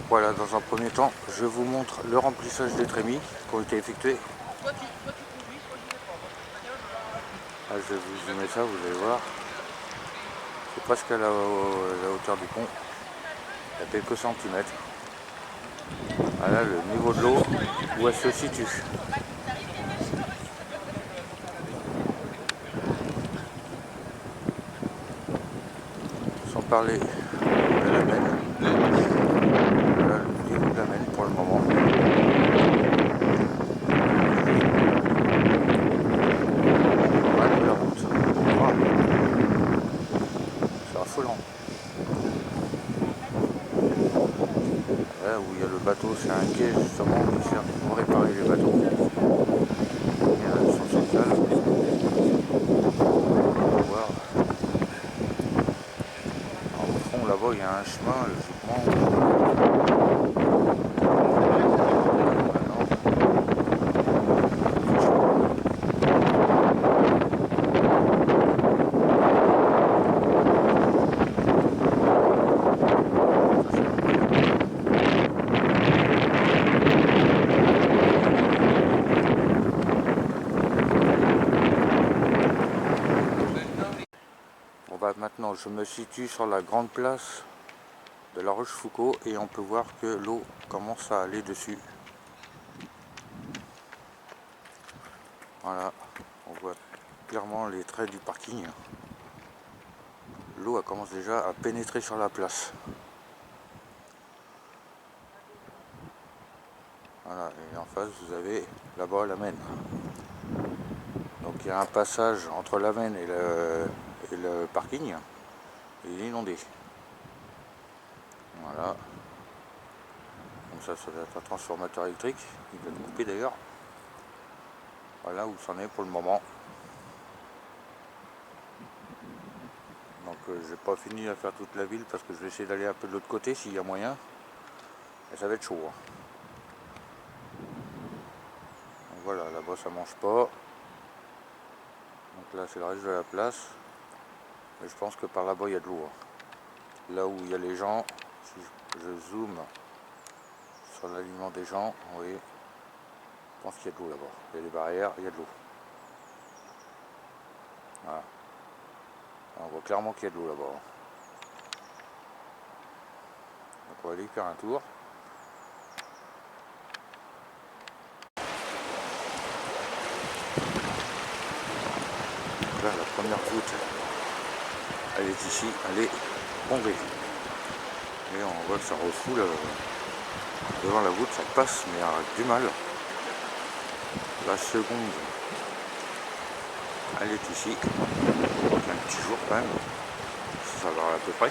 Voilà, dans un premier temps, je vous montre le remplissage des trémies qui ont été effectués. Ah, je vais vous zoomer ça, vous allez voir. C'est presque à la hauteur du pont. Il y a quelques centimètres. Voilà le niveau de l'eau, où elle se situe. Sans parler de la Maine. Voilà le niveau de la Maine pour le moment. Voilà la route. Wow. C'est affolant. Là où il y a le bateau, c'est un quai justement qui sert pour réparer les bateaux. Il y a la station sociale. On va voir. Alors, au fond là-bas il y a un chemin logiquement. Maintenant je me situe sur la grande place de la Rochefoucauld et on peut voir que l'eau commence à aller dessus. Voilà, on voit clairement les traits du parking. L'eau commence déjà à pénétrer sur la place. Voilà, et en face vous avez là-bas la Maine. Donc il y a un passage entre la Maine et le parking. Il est inondé. Voilà. Donc ça doit être un transformateur électrique. Il doit être coupé d'ailleurs. Voilà où c'en est pour le moment. Donc j'ai pas fini à faire toute la ville parce que je vais essayer d'aller un peu de l'autre côté s'il y a moyen. Et ça va être chaud. Hein. Donc voilà, là-bas ça mange pas. Donc là c'est le reste de la place. Mais je pense que par là-bas il y a de l'eau. Hein. Là où il y a les gens, si je zoome sur l'alignement des gens, vous voyez, je pense qu'il y a de l'eau là-bas. Il y a des barrières, il y a de l'eau. Voilà. On voit clairement qu'il y a de l'eau là-bas. Donc on va aller faire un tour. Là, la première voûte, elle est ici, elle est bombée. Et on voit que ça refoule devant la voûte, ça passe, mais avec du mal. La seconde, elle est ici. Donc un petit jour quand même, ça va à peu près.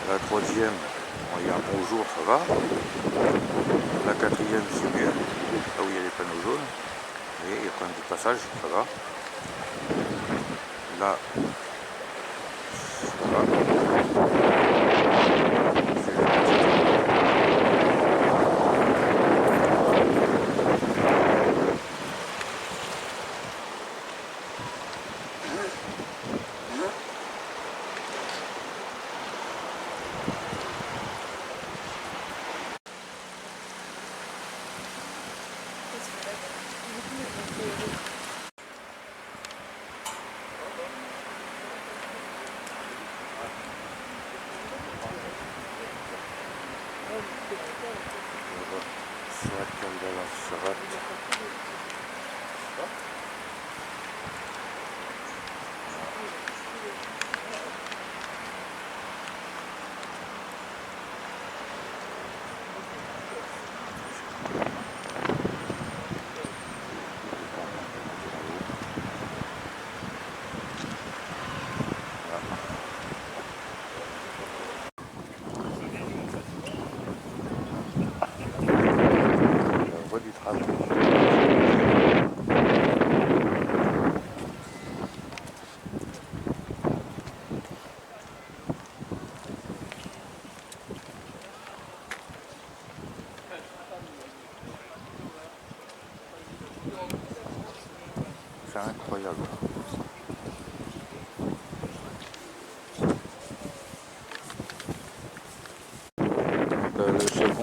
La troisième, bon, il y a un bon jour, ça va. La quatrième, c'est mieux, là où il y a les panneaux jaunes. Et il y a quand même du passage, ça va. Là, ça va. C'est incroyable.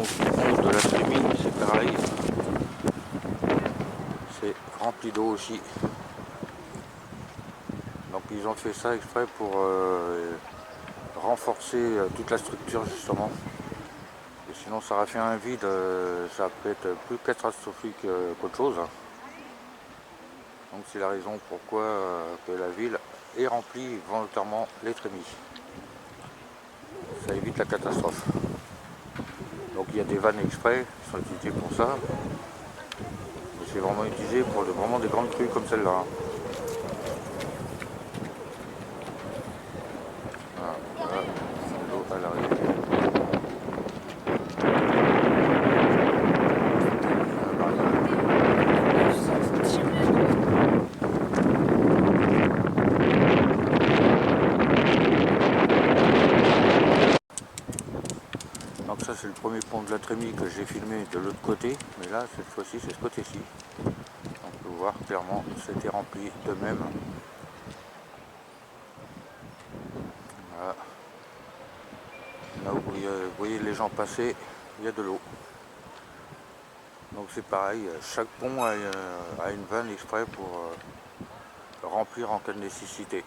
11 de la Trémie, c'est pareil. C'est rempli d'eau aussi. Donc ils ont fait ça exprès pour renforcer toute la structure justement. Et sinon ça aurait fait un vide, ça peut être plus catastrophique qu'autre chose. Donc c'est la raison pourquoi que la ville est remplie volontairement les trémies. Ça évite la catastrophe. Donc il y a des vannes exprès qui sont utilisées pour ça. Mais c'est vraiment utilisé pour vraiment des grandes crues comme celle-là. Voilà, l'eau à l'arrivée. Donc ça c'est le premier pont de la Trémie que j'ai filmé de l'autre côté, mais là cette fois-ci c'est ce côté-ci. On peut voir clairement que c'était rempli de même. Voilà. Là où vous voyez les gens passer, il y a de l'eau. Donc c'est pareil, chaque pont a une vanne exprès pour remplir en cas de nécessité.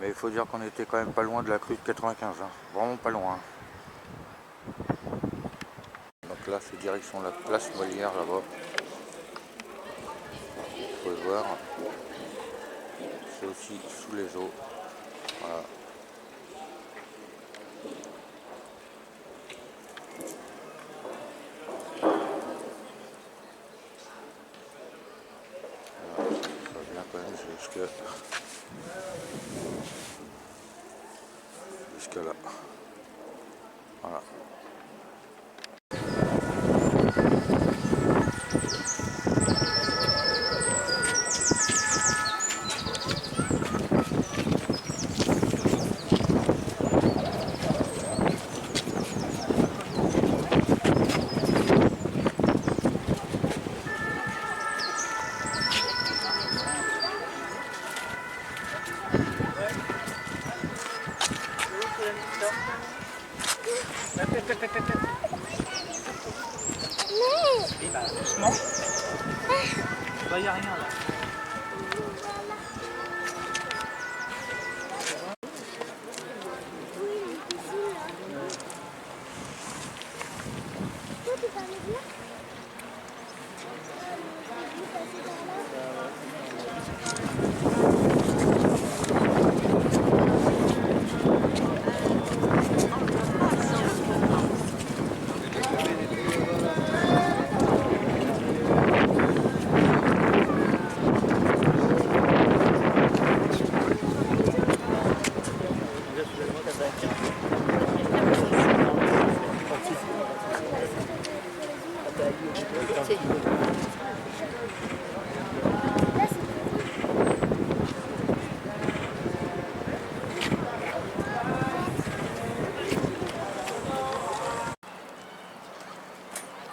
Mais il faut dire qu'on était quand même pas loin de la crue de 95, hein. Vraiment pas loin. Donc là c'est direction la place Molière là-bas. Vous pouvez voir, c'est aussi sous les eaux. Voilà. Ça vient quand même jusque là. Voilà. Et bah doucement. Bah y a rien là.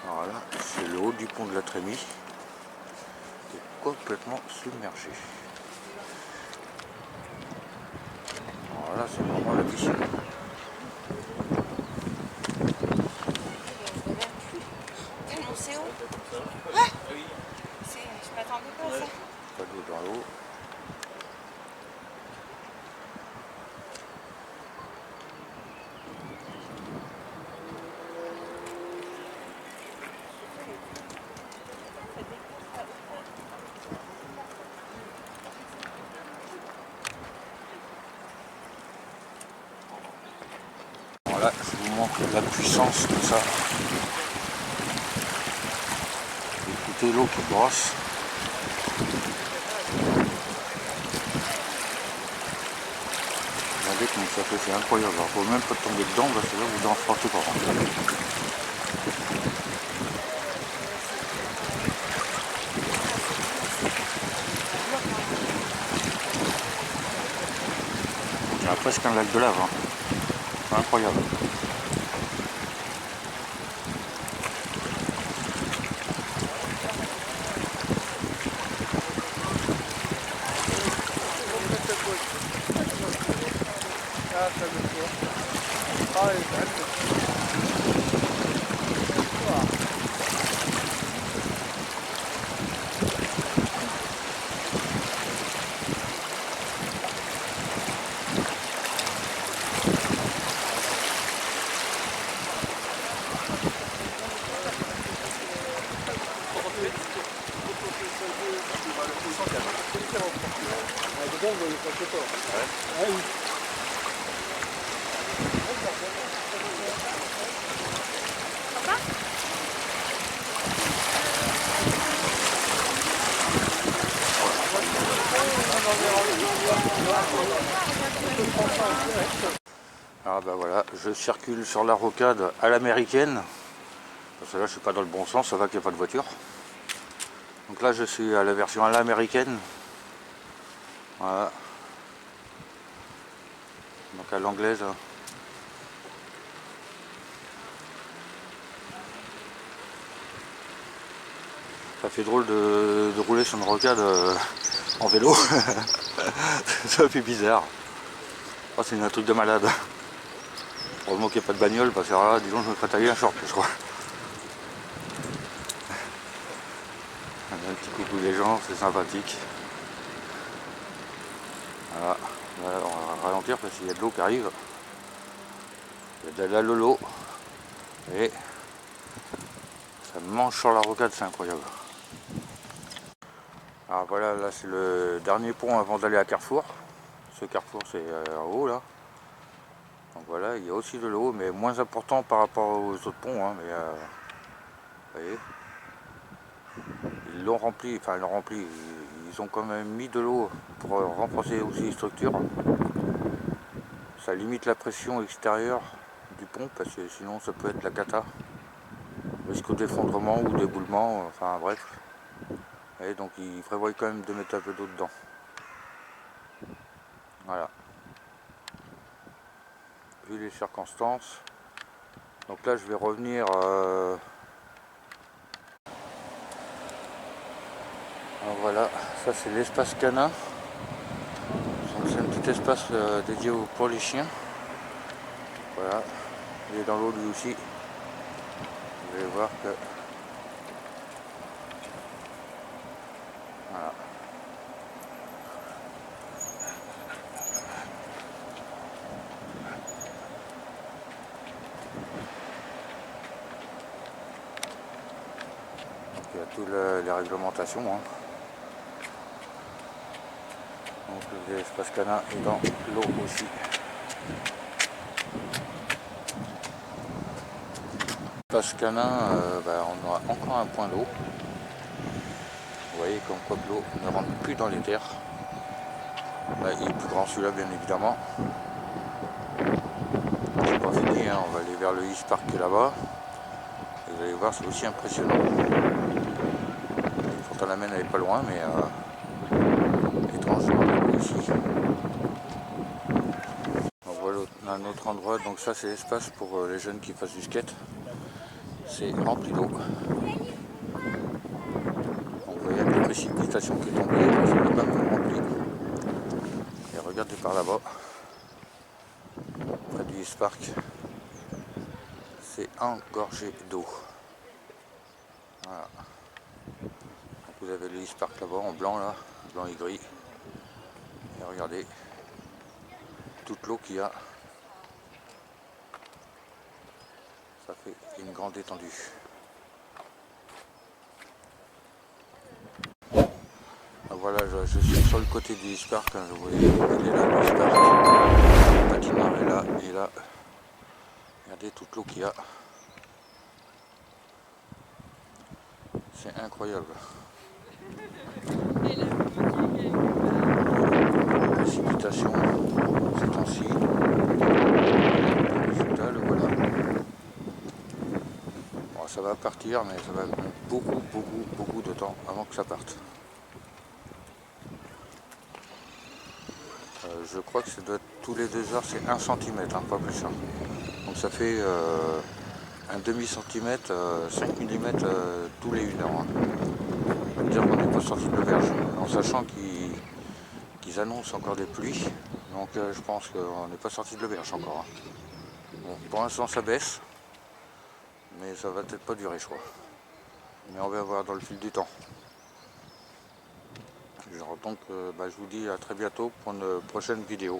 Alors là, c'est le haut du pont de la Trémie qui est complètement submergé. Alors là, c'est vraiment la piscine. Tellement c'est haut. Ouais. Je m'attendais pas à ça. Pas d'eau dans l'eau. Voilà, je vous montre la puissance de ça. Écoutez l'eau qui brosse. Regardez comme ça fait, c'est incroyable. Il ne faut même pas tomber dedans parce que là vous en sortez pas. Il y a presque un lac de lave. Hein. C'est incroyable. Ah bah voilà, je circule sur la rocade à l'américaine. Parce que là je suis pas dans le bon sens, ça va qu'il n'y a pas de voiture. Donc là je suis à la version à l'américaine. Voilà. Donc à l'anglaise. Ça fait drôle de rouler sur une rocade en vélo. Ça fait bizarre. Oh, c'est un truc de malade. Heureusement qu'il n'y a pas de bagnole parce que là, disons, je me ferais tailler un short, je crois. Un petit coucou les gens, c'est sympathique. Voilà. Là, on va ralentir parce qu'il y a de l'eau qui arrive. Il y a de la lolo. Et ça mange sur la rocade, c'est incroyable. Alors voilà, là c'est le dernier pont avant d'aller à Carrefour. Ce Carrefour c'est en haut là. Donc voilà, il y a aussi de l'eau, mais moins important par rapport aux autres ponts. Hein, mais vous voyez, ils l'ont rempli, enfin ils l'ont rempli. Ils ont quand même mis de l'eau pour renforcer aussi les structures. Ça limite la pression extérieure du pont parce que sinon ça peut être la cata. Risque d'effondrement ou d'éboulement, enfin bref. Et donc ils prévoient quand même de mettre un peu d'eau dedans. Voilà. Vu les circonstances. Donc là je vais revenir. Alors voilà, ça c'est l'espace canin. C'est un petit espace dédié pour les chiens. Voilà. Il est dans l'eau lui aussi. Vous allez voir que. Voilà. Donc il y a toutes les réglementations. Hein. Donc l'espace canin est dans l'eau aussi. L'espace canin, on aura encore un point d'eau. Vous voyez comme quoi l'eau ne rentre plus dans les terres. Là, il est plus grand celui-là bien évidemment. C'est pas fini, hein. On va aller vers le East Park là-bas. Vous allez voir, c'est aussi impressionnant. Pourtant la mène elle est pas loin, mais étrangement ici. On voit un autre endroit, donc ça c'est l'espace pour les jeunes qui fassent du skate. C'est rempli d'eau. On voit il y a des précipitations qui tombent, c'est le même rempli. Et regardez par là-bas, près du East Park, c'est engorgé d'eau. Voilà. Donc vous avez le East Park là-bas en blanc là, blanc et gris. Et regardez toute l'eau qu'il y a. Ça fait une grande étendue. Voilà, je suis sur le côté du East Park, hein, vous voyez, il est là, le East Park. Le patinoire est là, et là, regardez toute l'eau qu'il y a. C'est incroyable. Précipitation, ces temps-ci. Résultat, le voilà. Bon, ça va partir, mais ça va mettre beaucoup de temps avant que ça parte. Je crois que ça doit être tous les 2 heures, c'est 1 cm, hein, pas plus. Hein. Donc ça fait un demi-centimètre, 5 mm tous les 1 heure. Hein. Ça veut dire qu'on n'est pas sorti de l'auberge, en sachant qu'il qu'ils annoncent encore des pluies. Donc je pense qu'on n'est pas sorti de l'auberge encore. Hein. Bon, pour l'instant ça baisse, mais ça va peut-être pas durer, je crois. Mais on va voir dans le fil du temps. Donc je vous dis à très bientôt pour une prochaine vidéo.